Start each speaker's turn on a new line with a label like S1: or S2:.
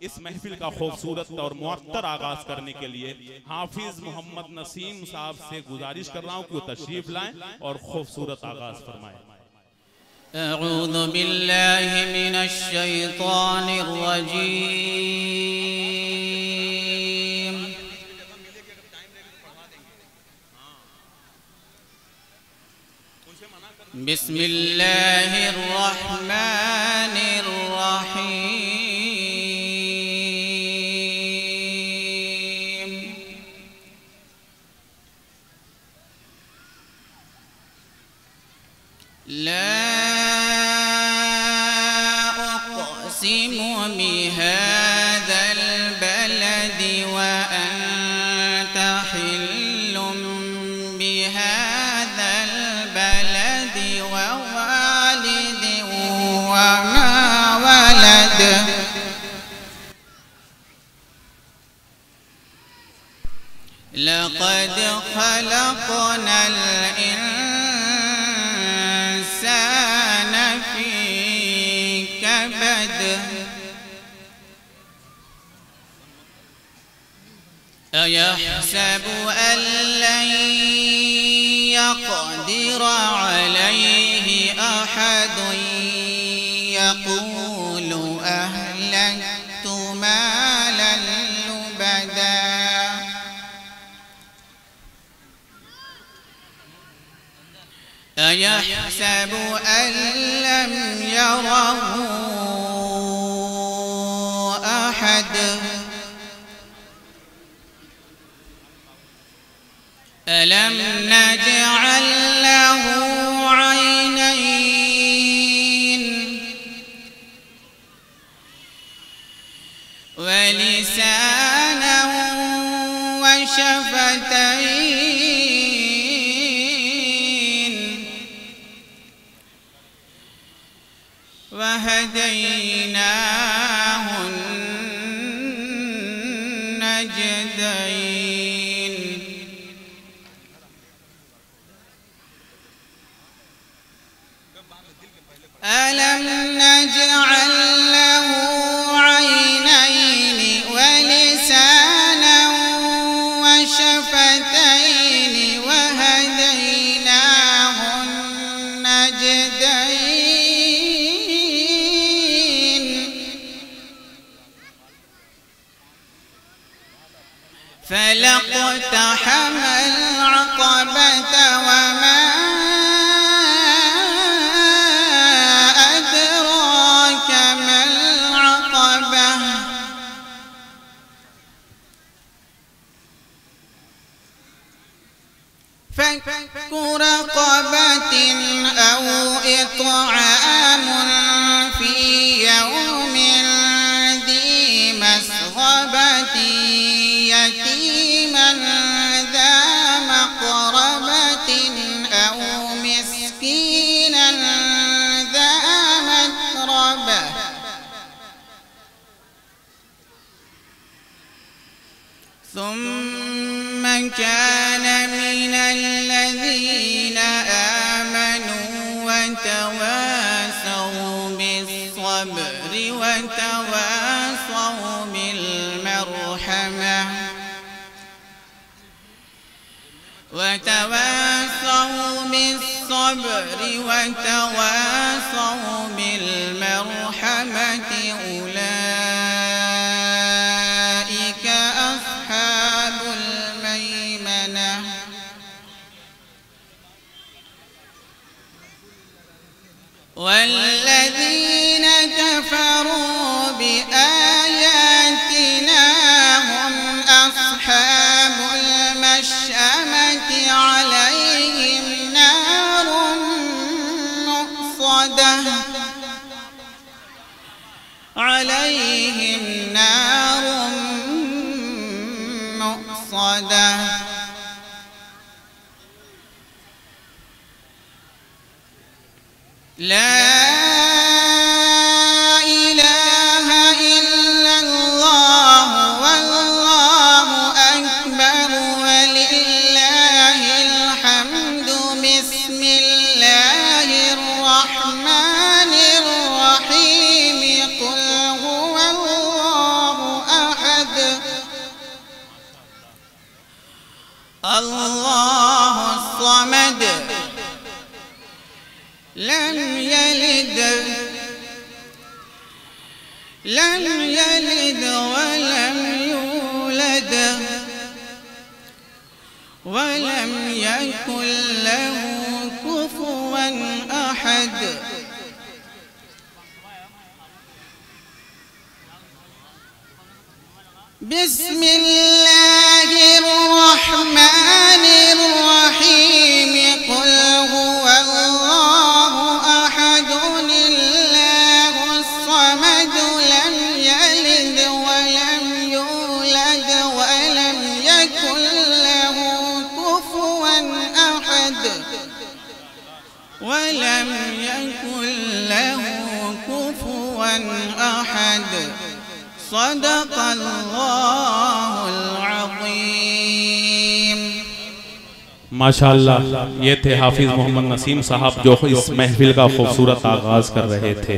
S1: इस महफिल का खूबसूरत और मुअत्तर आगाज करने के लिए हाफिज मोहम्मद नसीम साहब से गुजारिश कर रहा हूँ कि वो तशरीफ लाएं और खूबसूरत आगाज फरमाएं।
S2: अऊज़ु बिल्लाहि मिनश शैतानिर रजीम। बिस्मिल्लाहिर रहमानिर रहीम। ला उक़सिमु बिहाज़ल बलदि व अन्त हिल्लुम बिहाज़ल बलदि व वालिदिन व मा वलद। लक़द ख़लक़नल इंसान फ़ी कबद। अयहसबु अन लन यक़दिर अलैहि अहदुन यक़ूलु अहलक्तु मालन लुबदा। अयहसब अन लम यरहु अहद। अलम नजअल लहु ऐनैन व लिसानन व शफ़तैन व हदैनाहु नजदैन। अलम नजअल लहु ऐनैन व लिसानन व शफ़तैन व हदैनाहु नजदैन। फलक़तहम العقبة وما أدراك ما العقبة فك رقبة أو إطعام في يوم ذي مسغبة يتيما ذا مقربة أو مسكينا ذا متربة ثم كان من الذين آمنوا وتواصوا بالصبر وتواصوا بالمرحمة وتواصوا بالصبر وتواصوا بالمرحمة أولئك أصحاب الميمنة والذين كفروا بآياتنا هم أصحاب المشأمة عليهم نار مؤصدة عليهم نار مؤصدة لا إله إلا الله والله أكبر ولله الحمد. بسم الله الرحمن الرحيم. قل هو الله अल्लाहु समद लम यलिद वलम यूलद वलम यकुल लहू कुफुवन अहद। बिस्मिल्लाहिर्रहमानिर्रहीम कुल हुवल्लाहु अहद अल्लाहुस समद लम यलिद वलम यूलद वलम यकुल लहू कुफुवन अहद वलम यकुल लहू कुफुवन अहद। सदक़ल्लाहुल अज़ीम।
S1: माशाअल्लाह, ये थे हाफिज मोहम्मद नसीम साहब जो इस महफिल का खूबसूरत आगाज कर रहे थे।